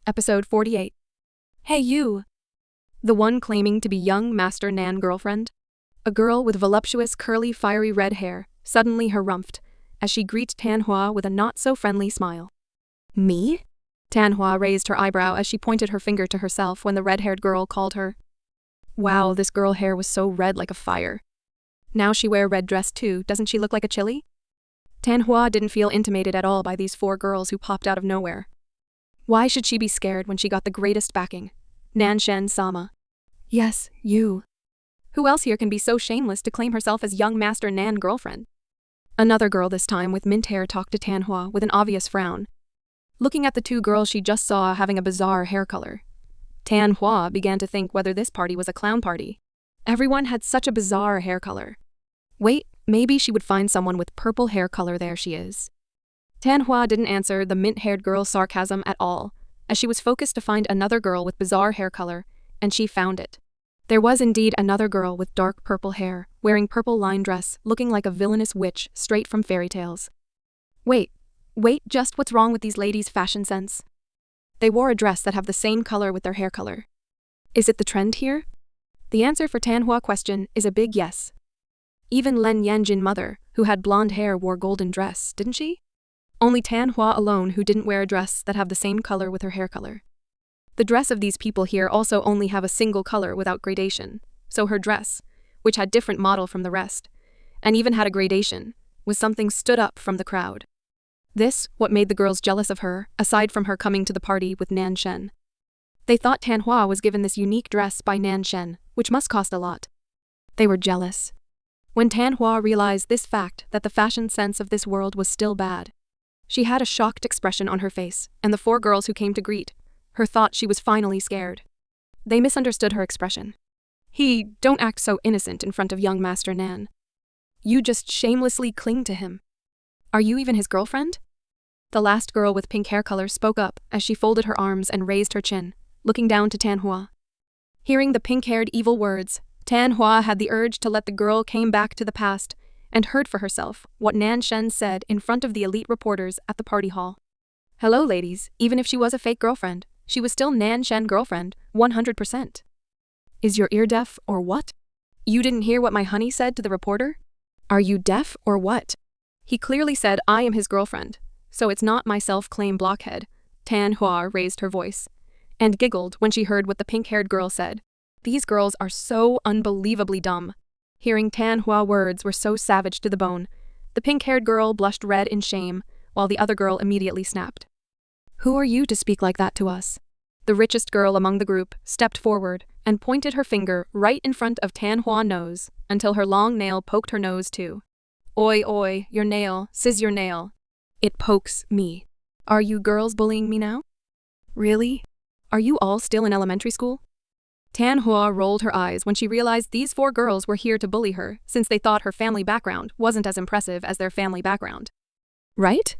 Episode 48. Hey you! The one claiming to be young Master Nan girlfriend? A girl with voluptuous curly fiery red hair suddenly harumphed as she greeted Tanhua with a not-so-friendly smile. Me? Tanhua raised her eyebrow as she pointed her finger to herself when the red-haired girl called her. Wow, this girl hair was so red like a fire. Now she wear red dress too, doesn't she look like a chili? Tanhua didn't feel intimidated at all by these four girls who popped out of nowhere. Why should she be scared when she got the greatest backing? Nanshen-sama. Yes, you. Who else here can be so shameless to claim herself as young Master Nan girlfriend? Another girl this time with mint hair talked to Tanhua with an obvious frown. Looking at the two girls she just saw having a bizarre hair color, Tanhua began to think whether this party was a clown party. Everyone had such a bizarre hair color. Wait, maybe she would find someone with purple hair color. There she is. Tanhua didn't answer the mint-haired girl's sarcasm at all, as she was focused to find another girl with bizarre hair color, and she found it. There was indeed another girl with dark purple hair, wearing purple line dress, looking like a villainous witch straight from fairy tales. Wait, just what's wrong with these ladies' fashion sense? They wore a dress that have the same color with their hair color. Is it the trend here? The answer for Tanhua question is a big yes. Even Len Yanjin mother, who had blonde hair, wore golden dress, didn't she? Only Tanhua alone who didn't wear a dress that have the same color with her hair color. The dress of these people here also only have a single color without gradation, so her dress, which had different model from the rest, and even had a gradation, was something stood up from the crowd. This, what made the girls jealous of her, aside from her coming to the party with Nanshen. They thought Tanhua was given this unique dress by Nanshen, which must cost a lot. They were jealous. When Tanhua realized this fact that the fashion sense of this world was still bad, she had a shocked expression on her face, and the four girls who came to greet her thought she was finally scared. They misunderstood her expression. Don't act so innocent in front of young Master Nan. You just shamelessly cling to him. Are you even his girlfriend? The last girl with pink hair color spoke up as she folded her arms and raised her chin, looking down to Tanhua. Hearing the pink-haired evil words, Tanhua had the urge to let the girl came back to the past and heard for herself what Nanshen said in front of the elite reporters at the party hall. Hello ladies, even if she was a fake girlfriend, she was still Nanshen girlfriend, 100%. Is your ear deaf or what? You didn't hear what my honey said to the reporter? Are you deaf or what? He clearly said I am his girlfriend, so it's not my self-claim blockhead. Tanhua raised her voice and giggled when she heard what the pink-haired girl said. These girls are so unbelievably dumb. Hearing Tanhua words were so savage to the bone, the pink-haired girl blushed red in shame, while the other girl immediately snapped. Who are you to speak like that to us? The richest girl among the group stepped forward and pointed her finger right in front of Tanhua's nose until her long nail poked her nose too. Oi, your nail, sizz your nail. It pokes me. Are you girls bullying me now? Really? Are you all still in elementary school? Tanhua rolled her eyes when she realized these four girls were here to bully her since they thought her family background wasn't as impressive as their family background. Right?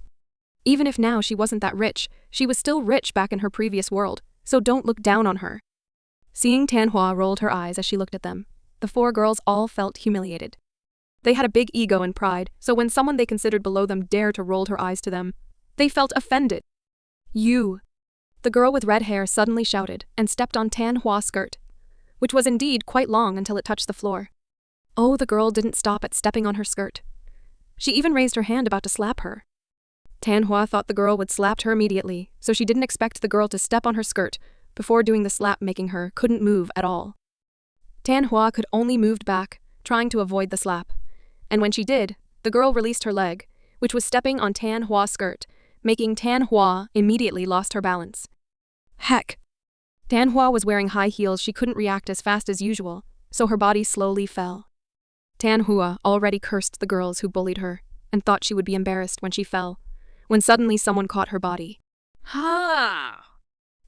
Even if now she wasn't that rich, she was still rich back in her previous world, so don't look down on her. Seeing Tanhua rolled her eyes as she looked at them, the four girls all felt humiliated. They had a big ego and pride, so when someone they considered below them dared to roll her eyes to them, they felt offended. You! The girl with red hair suddenly shouted and stepped on Tanhua's skirt, which was indeed quite long until it touched the floor. Oh, the girl didn't stop at stepping on her skirt. She even raised her hand about to slap her. Tanhua thought the girl would slap her immediately, so she didn't expect the girl to step on her skirt before doing the slap, making her couldn't move at all. Tanhua could only move back, trying to avoid the slap. And when she did, the girl released her leg, which was stepping on Tanhua's skirt, making Tanhua immediately lost her balance. Heck! Tanhua was wearing high heels. She couldn't react as fast as usual, so her body slowly fell. Tanhua already cursed the girls who bullied her and thought she would be embarrassed when she fell, when suddenly someone caught her body. Ha!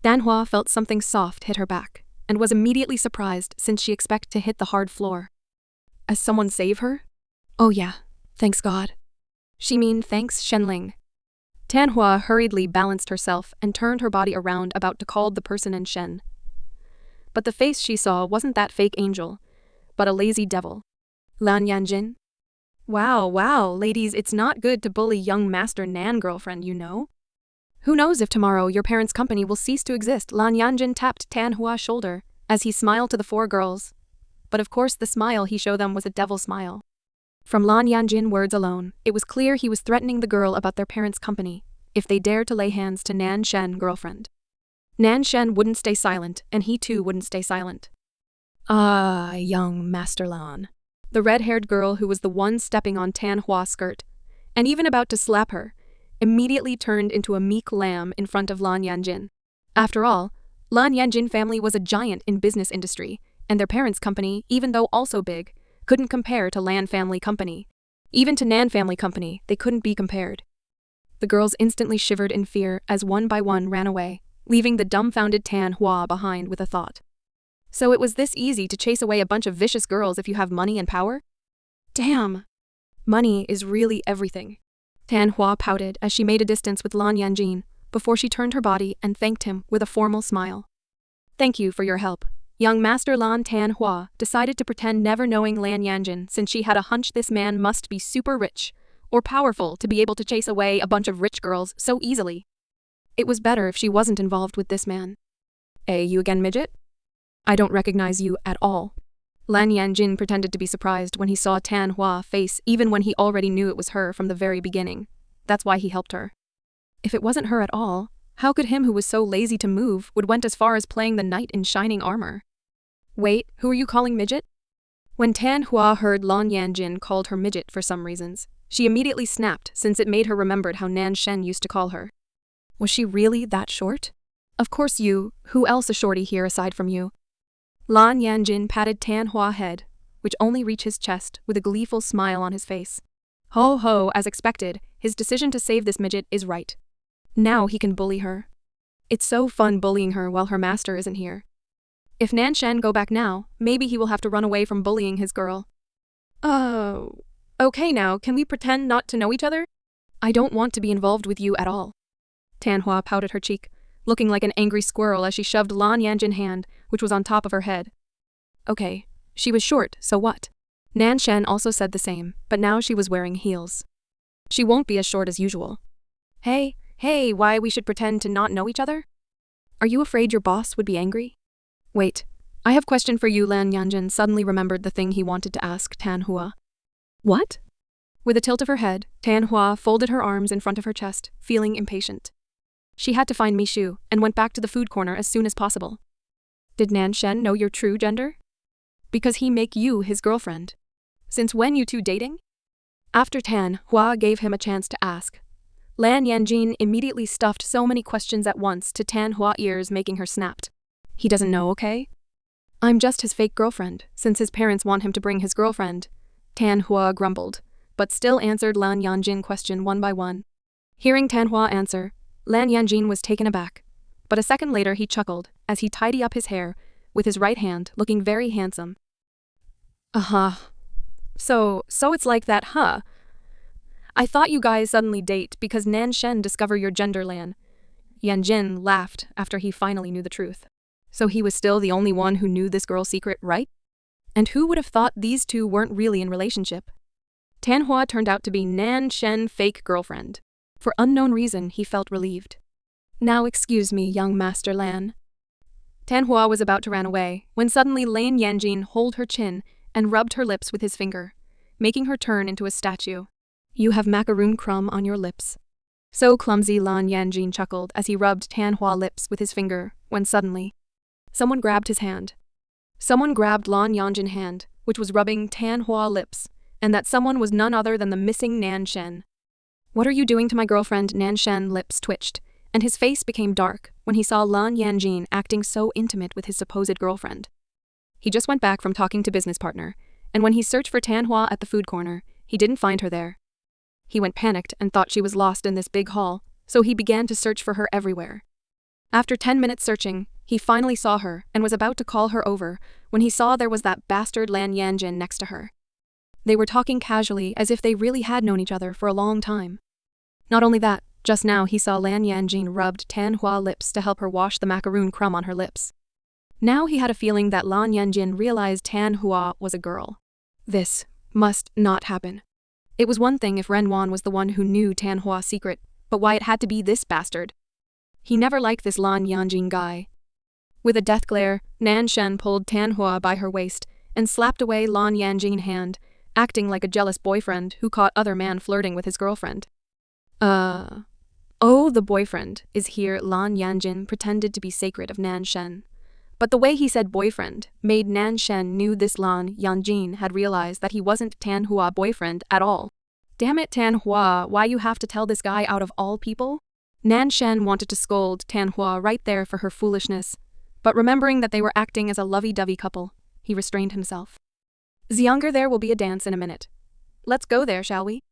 Tanhua felt something soft hit her back and was immediately surprised since she expected to hit the hard floor. As someone save her? Oh yeah, thanks God. She mean thanks Shenling. Tanhua hurriedly balanced herself and turned her body around about to call the person in Shen. But the face she saw wasn't that fake angel, but a lazy devil. Lan Yanjin? Wow, ladies, it's not good to bully young Master Nan girlfriend, you know? Who knows if tomorrow your parents' company will cease to exist? Lan Yanjin tapped Tan Hua's shoulder as he smiled to the four girls. But of course the smile he showed them was a devil smile. From Lan Yanjin words alone, it was clear he was threatening the girl about their parents' company if they dared to lay hands to Nan Shen girlfriend. Nan Shen wouldn't stay silent, and he too wouldn't stay silent. Ah, young Master Lan. The red-haired girl who was the one stepping on Tan Hua's skirt, and even about to slap her, immediately turned into a meek lamb in front of Lan Yanjin. After all, Lan Yanjin family was a giant in business industry, and their parents' company, even though also big, couldn't compare to Lan family company. Even to Nan family company, they couldn't be compared. The girls instantly shivered in fear as one by one ran away, leaving the dumbfounded Tan Hua behind with a thought. So it was this easy to chase away a bunch of vicious girls if you have money and power? Damn! Money is really everything. Tan Hua pouted as she made a distance with Lan Yanjin before she turned her body and thanked him with a formal smile. Thank you for your help. Young Master Lan Tan Hua decided to pretend never knowing Lan Yanjin since she had a hunch this man must be super rich or powerful to be able to chase away a bunch of rich girls so easily. It was better if she wasn't involved with this man. Hey, you again, midget? I don't recognize you at all. Lan Yanjin pretended to be surprised when he saw Tan Hua's face even when he already knew it was her from the very beginning. That's why he helped her. If it wasn't her at all, how could him who was so lazy to move would went as far as playing the knight in shining armor? Wait, who are you calling midget? When Tan Hua heard Lan Yanjin called her midget for some reasons, she immediately snapped since it made her remembered how Nan Shen used to call her. Was she really that short? Of course you, who else a shorty here aside from you? Lan Yanjin patted Tan Hua's head, which only reached his chest, with a gleeful smile on his face. Ho ho, as expected, his decision to save this midget is right. Now he can bully her. It's so fun bullying her while her master isn't here. If Nan Shen go back now, maybe he will have to run away from bullying his girl. Oh, okay now, can we pretend not to know each other? I don't want to be involved with you at all. Tan Hua pouted her cheek, looking like an angry squirrel as she shoved Lan Yanjin's hand, which was on top of her head. Okay, she was short, so what? Nan Shen also said the same, but now she was wearing heels. She won't be as short as usual. Hey, why we should pretend to not know each other? Are you afraid your boss would be angry? Wait, I have a question for you. Lan Yanjin suddenly remembered the thing he wanted to ask Tan Hua. What? With a tilt of her head, Tan Hua folded her arms in front of her chest, feeling impatient. She had to find Mishu and went back to the food corner as soon as possible. Did Nan Shen know your true gender? Because he make you his girlfriend. Since when you two dating? After Tan Hua gave him a chance to ask, Lan Yanjin immediately stuffed so many questions at once to Tan Hua's ears, making her snapped. He doesn't know, okay? I'm just his fake girlfriend, since his parents want him to bring his girlfriend. Tan Hua grumbled, but still answered Lan Yanjin's question one by one. Hearing Tan Hua answer, Lan Yanjin was taken aback, but a second later he chuckled as he tidied up his hair with his right hand, looking very handsome. So it's like that, huh? I thought you guys suddenly date because Nan Shen discovered your gender. Lan Yanjin laughed after he finally knew the truth. So he was still the only one who knew this girl's secret, right? And who would have thought these two weren't really in relationship? Tan Hua turned out to be Nan Shen's fake girlfriend. For unknown reason, he felt relieved. Now excuse me, young Master Lan. Tan Hua was about to run away when suddenly Lan Yanjin held her chin and rubbed her lips with his finger, making her turn into a statue. You have macaroon crumb on your lips. So clumsy, Lan Yanjin chuckled as he rubbed Tan Hua's lips with his finger, when suddenly, someone grabbed his hand. Someone grabbed Lan Yanjin's hand, which was rubbing Tan Hua's lips, and that someone was none other than the missing Nan Shen. What are you doing to my girlfriend? Nan Shen's lips twitched, and his face became dark when he saw Lan Yanjin acting so intimate with his supposed girlfriend. He just went back from talking to business partner, and when he searched for Tan Hua at the food corner, he didn't find her there. He went panicked and thought she was lost in this big hall, so he began to search for her everywhere. After 10 minutes searching, he finally saw her and was about to call her over when he saw there was that bastard Lan Yanjin next to her. They were talking casually as if they really had known each other for a long time. Not only that, just now he saw Lan Yanjin rubbed Tan Hua's lips to help her wash the macaroon crumb on her lips. Now he had a feeling that Lan Yanjin realized Tan Hua was a girl. This must not happen. It was one thing if Ren Wan was the one who knew Tan Hua's secret, but why it had to be this bastard? He never liked this Lan Yanjin guy. With a death glare, Nan Shen pulled Tan Hua by her waist and slapped away Lan Yanjin's hand, acting like a jealous boyfriend who caught other man flirting with his girlfriend. Oh, the boyfriend is here. Lan Yanjin pretended to be sacred of Nan Shen. But the way he said boyfriend made Nan Shen knew this Lan Yanjin had realized that he wasn't Tan Hua boyfriend at all. Damn it, Tan Hua, why you have to tell this guy out of all people? Nan Shen wanted to scold Tan Hua right there for her foolishness, but remembering that they were acting as a lovey-dovey couple, he restrained himself. Xianger, there will be a dance in a minute. Let's go there, shall we?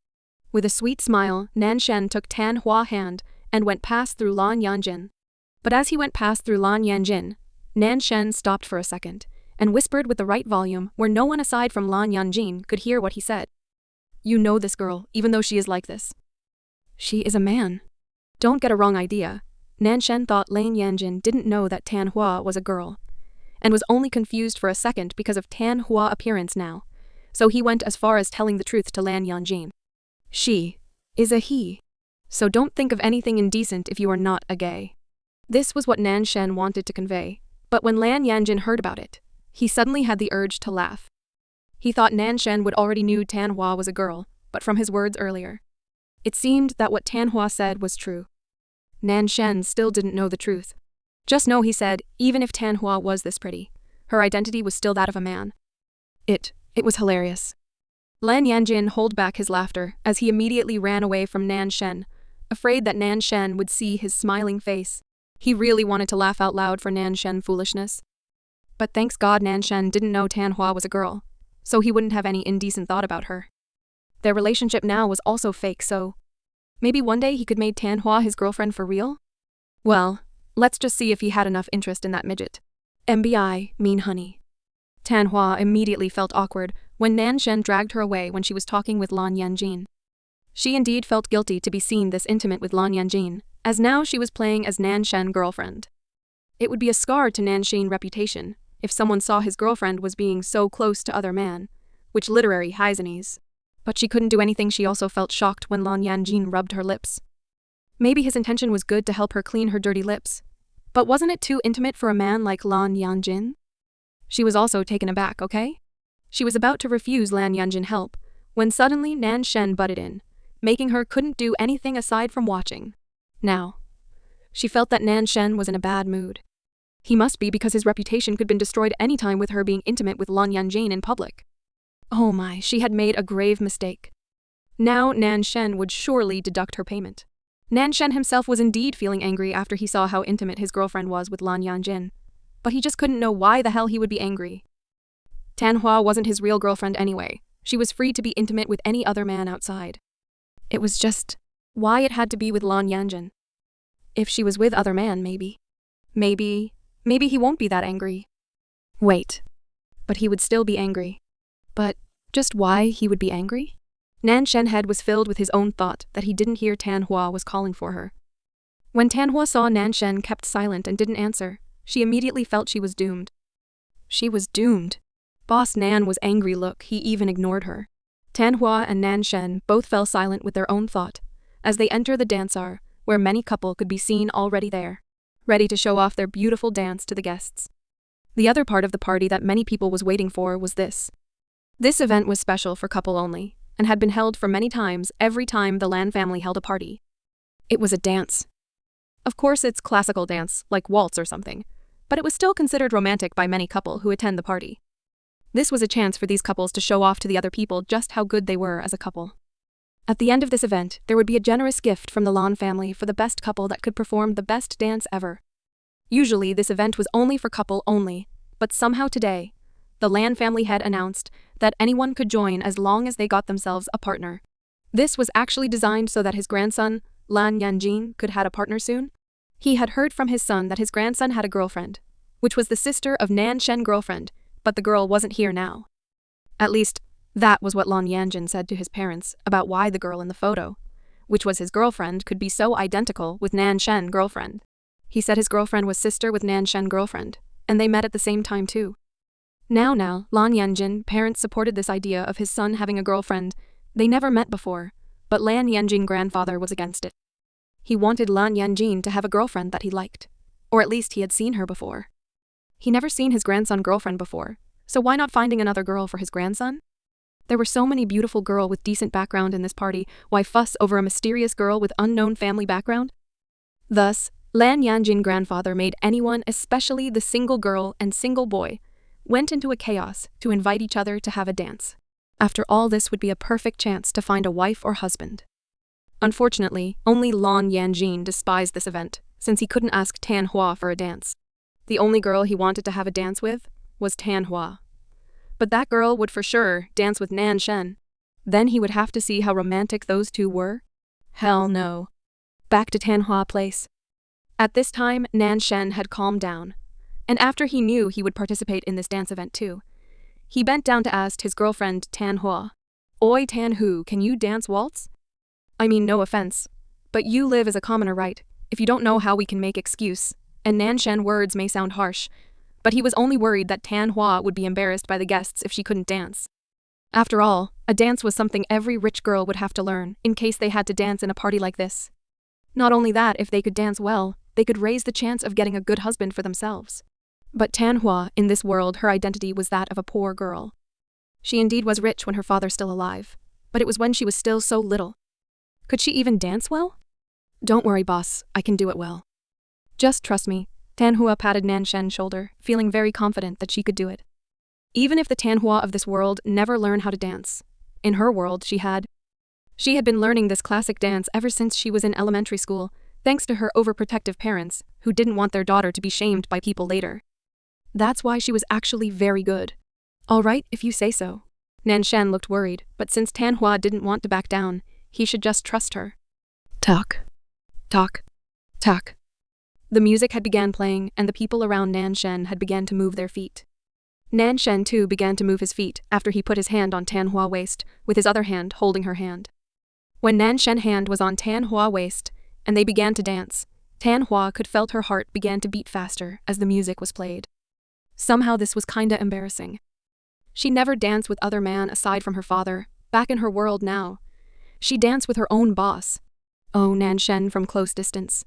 With a sweet smile, Nan Shen took Tan Hua's hand and went past through Lan Yanjin. But as he went past through Lan Yanjin, Nan Shen stopped for a second and whispered with the right volume where no one aside from Lan Yanjin could hear what he said. You know this girl, even though she is like this. She is a man. Don't get a wrong idea. Nan Shen thought Lan Yanjin didn't know that Tan Hua was a girl, and was only confused for a second because of Tan Hua's appearance now, so he went as far as telling the truth to Lan Yanjin. She is a he, so don't think of anything indecent if you are not a gay. This was what Nan Shen wanted to convey, but when Lan Yanjin heard about it, he suddenly had the urge to laugh. He thought Nan Shen would already knew Tan Hua was a girl, but from his words earlier, it seemed that what Tan Hua said was true. Nan Shen still didn't know the truth. Just know, he said, even if Tan Hua was this pretty, her identity was still that of a man. It was hilarious. Lan Yanjin held back his laughter as he immediately ran away from Nan Shen, afraid that Nan Shen would see his smiling face. He really wanted to laugh out loud for Nan Shen's foolishness. But thanks God Nan Shen didn't know Tan Hua was a girl, so he wouldn't have any indecent thought about her. Their relationship now was also fake, so maybe one day he could make Tan Hua his girlfriend for real? Well, let's just see if he had enough interest in that midget. MBI, mean honey. Tan Hua immediately felt awkward when Nan Shen dragged her away when she was talking with Lan Yanjin. She indeed felt guilty to be seen this intimate with Lan Yanjin, as now she was playing as Nan Shen's girlfriend. It would be a scar to Nan Shen's reputation if someone saw his girlfriend was being so close to other man, which literary Heisenese. But she couldn't do anything. She also felt shocked when Lan Yanjin rubbed her lips. Maybe his intention was good to help her clean her dirty lips, but wasn't it too intimate for a man like Lan Yanjin? She was also taken aback, okay? She was about to refuse Lan Yanjin help, when suddenly Nan Shen butted in, making her couldn't do anything aside from watching. Now, she felt that Nan Shen was in a bad mood. He must be, because his reputation could have been destroyed any time with her being intimate with Lan Yanjin in public. Oh my, she had made a grave mistake. Now Nan Shen would surely deduct her payment. Nan Shen himself was indeed feeling angry after he saw how intimate his girlfriend was with Lan Yanjin, but he just couldn't know why the hell he would be angry. Tan Hua wasn't his real girlfriend anyway. She was free to be intimate with any other man outside. It was just why it had to be with Lan Yanjin. If she was with other man, maybe he won't be that angry. Wait, but he would still be angry. But just why he would be angry? Nan Shen's head was filled with his own thought that he didn't hear Tan Hua was calling for her. When Tan Hua saw Nan Shen kept silent and didn't answer, she immediately felt she was doomed. She was doomed. Boss Nan was angry. Look, he even ignored her. Tan Hua and Nan Shen both fell silent with their own thought as they entered the dancehall, where many couple could be seen already there, ready to show off their beautiful dance to the guests. The other part of the party that many people was waiting for was this. This event was special for couple only, and had been held for many times every time the Lan family held a party. It was a dance. Of course it's classical dance, like waltz or something, but it was still considered romantic by many couple who attend the party. This was a chance for these couples to show off to the other people just how good they were as a couple. At the end of this event, there would be a generous gift from the Lan family for the best couple that could perform the best dance ever. Usually this event was only for couple only, but somehow today, the Lan family had announced that anyone could join as long as they got themselves a partner. This was actually designed so that his grandson, Lan Yanjin, could have a partner soon. He had heard from his son that his grandson had a girlfriend, which was the sister of Nan Shen's girlfriend, but the girl wasn't here now. At least, that was what Lan Yanjin said to his parents about why the girl in the photo, which was his girlfriend, could be so identical with Nan Shen's girlfriend. He said his girlfriend was sister with Nan Shen's girlfriend, and they met at the same time too. Now, Lan Yanjin parents supported this idea of his son having a girlfriend. They never met before, but Lan Yanjin grandfather was against it. He wanted Lan Yanjin to have a girlfriend that he liked. Or at least he had seen her before. He never seen his grandson girlfriend before, so why not finding another girl for his grandson? There were so many beautiful girls with decent background in this party, why fuss over a mysterious girl with unknown family background? Thus, Lan Yanjin grandfather made anyone, especially the single girl and single boy, went into a chaos to invite each other to have a dance. After all, this would be a perfect chance to find a wife or husband. Unfortunately, only Lan Yanjin despised this event, since he couldn't ask Tan Hua for a dance. The only girl he wanted to have a dance with was Tan Hua. But that girl would for sure dance with Nan Shen. Then he would have to see how romantic those two were. Hell no. Back to Tan Hua place. At this time, Nan Shen had calmed down, and after he knew he would participate in this dance event too, he bent down to ask his girlfriend Tan Hua, "Oi Tan Hu, can you dance waltz? I mean, no offense, but you live as a commoner, right? If you don't know how, we can make excuse." And Nan Shen words may sound harsh, but he was only worried that Tan Hua would be embarrassed by the guests if she couldn't dance. After all, a dance was something every rich girl would have to learn in case they had to dance in a party like this. Not only that, if they could dance well, they could raise the chance of getting a good husband for themselves. But Tan Hua, in this world, her identity was that of a poor girl. She indeed was rich when her father still alive, but it was when she was still so little. Could she even dance well? "Don't worry, boss, I can do it well. Just trust me." Tan Hua patted Nan Shen's shoulder, feeling very confident that she could do it. Even if the Tan Hua of this world never learned how to dance, in her world she had. She had been learning this classic dance ever since she was in elementary school, thanks to her overprotective parents, who didn't want their daughter to be shamed by people later. That's why she was actually very good. "All right, if you say so." Nan Shen looked worried, but since Tan Hua didn't want to back down, he should just trust her. Talk. Talk. Talk. The music had begun playing, and the people around Nan Shen had begun to move their feet. Nan Shen too began to move his feet after he put his hand on Tan Hua's waist, with his other hand holding her hand. When Nan Shen's hand was on Tan Hua's waist, and they began to dance, Tan Hua could felt her heart began to beat faster as the music was played. Somehow this was kinda embarrassing. She never danced with other man aside from her father, back in her world now. She danced with her own boss. Oh, Nan Shen from close distance.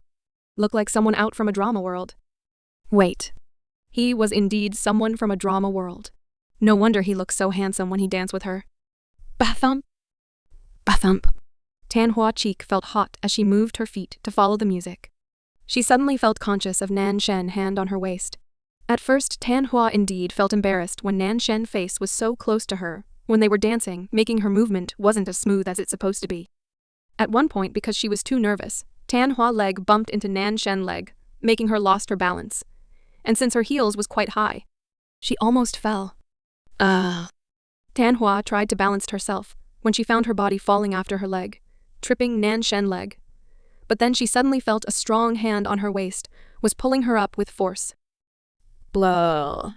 Looked like someone out from a drama world. Wait. He was indeed someone from a drama world. No wonder he looked so handsome when he danced with her. Ba-thump. Ba-thump. Tan Hua's cheek felt hot as she moved her feet to follow the music. She suddenly felt conscious of Nan Shen's hand on her waist. At first, Tan Hua indeed felt embarrassed when Nan Shen's face was so close to her when they were dancing, making her movement wasn't as smooth as it's supposed to be. At one point, because she was too nervous, Tan Hua's leg bumped into Nan Shen's leg, making her lost her balance. And since her heels was quite high, she almost fell. Tan Hua tried to balance herself when she found her body falling after her leg, tripping Nan Shen's leg. But then she suddenly felt a strong hand on her waist was pulling her up with force. Blow.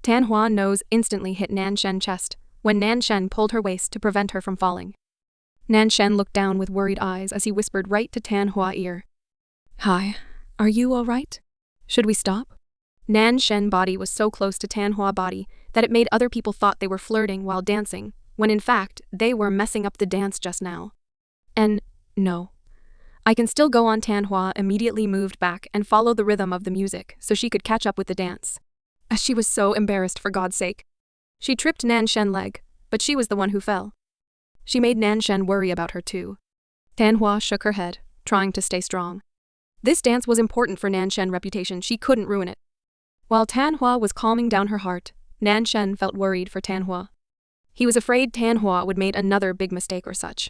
Tan Hua's nose instantly hit Nan Shen's chest when Nan Shen pulled her waist to prevent her from falling. Nan Shen looked down with worried eyes as he whispered right to Tan Hua's ear. "Hi, are you all right? Should we stop?" Nan Shen's body was so close to Tan Hua's body that it made other people thought they were flirting while dancing, when in fact, they were messing up the dance just now. And, no. I can still go on. Tan Hua immediately moved back and followed the rhythm of the music so she could catch up with the dance. As she was so embarrassed, for God's sake. She tripped Nan Shen's leg, but she was the one who fell. She made Nan Shen worry about her too. Tan Hua shook her head, trying to stay strong. This dance was important for Nan Shen's reputation, she couldn't ruin it. While Tan Hua was calming down her heart, Nan Shen felt worried for Tan Hua. He was afraid Tan Hua would make another big mistake or such.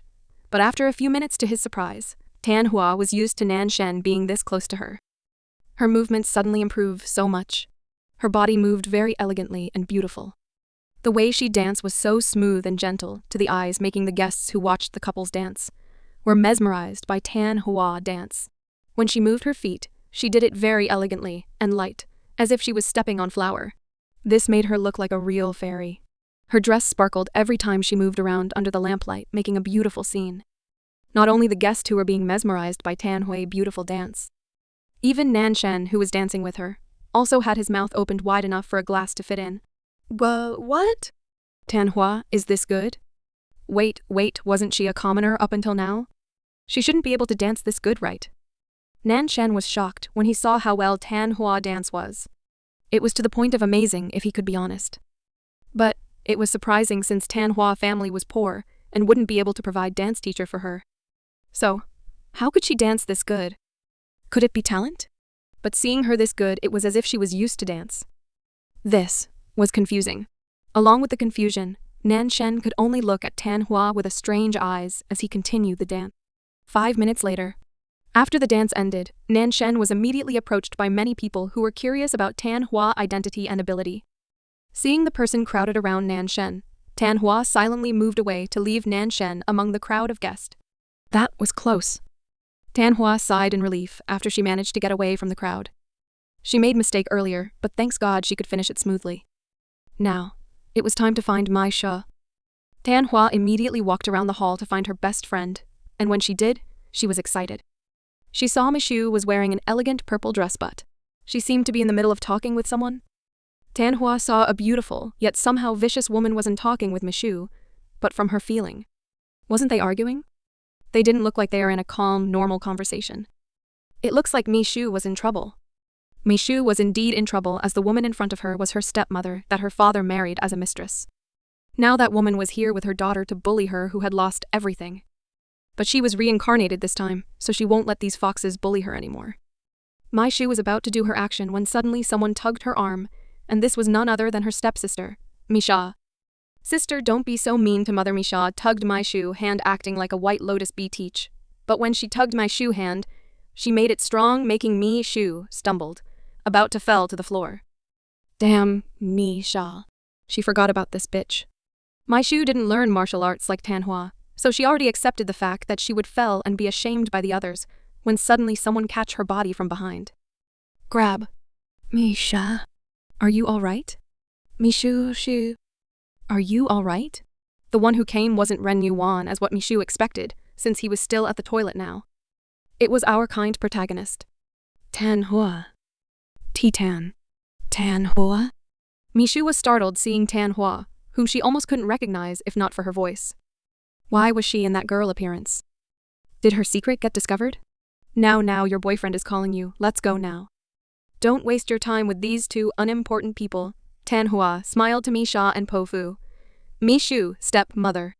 But after a few minutes, to his surprise, Tan Hua was used to Nan Shen being this close to her. Her movements suddenly improved so much. Her body moved very elegantly and beautiful. The way she danced was so smooth and gentle to the eyes, making the guests who watched the couples dance were mesmerized by Tan Hua's dance. When she moved her feet, she did it very elegantly and light, as if she was stepping on flour. This made her look like a real fairy. Her dress sparkled every time she moved around under the lamplight, making a beautiful scene. Not only the guests who were being mesmerized by Tan Hua's beautiful dance. Even Nan Shen, who was dancing with her, also had his mouth opened wide enough for a glass to fit in. What? Tan Hua, is this good? Wait, wasn't she a commoner up until now? She shouldn't be able to dance this good, right? Nan Shen was shocked when he saw how well Tan Hua dance was. It was to the point of amazing if he could be honest. But it was surprising since Tan Hua family was poor and wouldn't be able to provide dance teacher for her. So, how could she dance this good? Could it be talent? But seeing her this good, it was as if she was used to dance. This was confusing. Along with the confusion, Nan Shen could only look at Tan Hua with strange eyes as he continued the dance. 5 minutes later, after the dance ended, Nan Shen was immediately approached by many people who were curious about Tan Hua's identity and ability. Seeing the person crowded around Nan Shen, Tan Hua silently moved away to leave Nan Shen among the crowd of guests. That was close. Tan Hua sighed in relief after she managed to get away from the crowd. She made a mistake earlier, but thanks God she could finish it smoothly. Now, it was time to find Mai Sha. Tan Hua immediately walked around the hall to find her best friend, and when she did, she was excited. She saw Mishu was wearing an elegant purple dress, but she seemed to be in the middle of talking with someone. Tan Hua saw a beautiful, yet somehow vicious woman wasn't talking with Mishu, but from her feeling. Wasn't they arguing? They didn't look like they were in a calm, normal conversation. It looks like Mishu was in trouble. Mishu was indeed in trouble, as the woman in front of her was her stepmother that her father married as a mistress. Now that woman was here with her daughter to bully her who had lost everything. But she was reincarnated this time, so she won't let these foxes bully her anymore. Mishu was about to do her action when suddenly someone tugged her arm, and this was none other than her stepsister, Misha. Sister, don't be so mean to Mother. Misha tugged Mishu hand, acting like a white lotus bee teach. But when she tugged Mishu hand, she made it strong, making Mishu stumbled, about to fell to the floor. Damn, Misha. She forgot about this bitch. Mishu didn't learn martial arts like Tan Hua, so she already accepted the fact that she would fell and be ashamed by the others, when suddenly someone catch her body from behind. Grab. Misha. Are you alright? Mishu. Are you alright? The one who came wasn't Ren Yuan as what Mishu expected, since he was still at the toilet now. It was our kind protagonist. Tan Hua. Tan Hua? Mishu was startled seeing Tan Hua, whom she almost couldn't recognize if not for her voice. Why was she in that girl appearance? Did her secret get discovered? Now, your boyfriend is calling you. Let's go now. Don't waste your time with these two unimportant people. Tan Hua smiled to Misha and Pofu. Mishu, stepmother.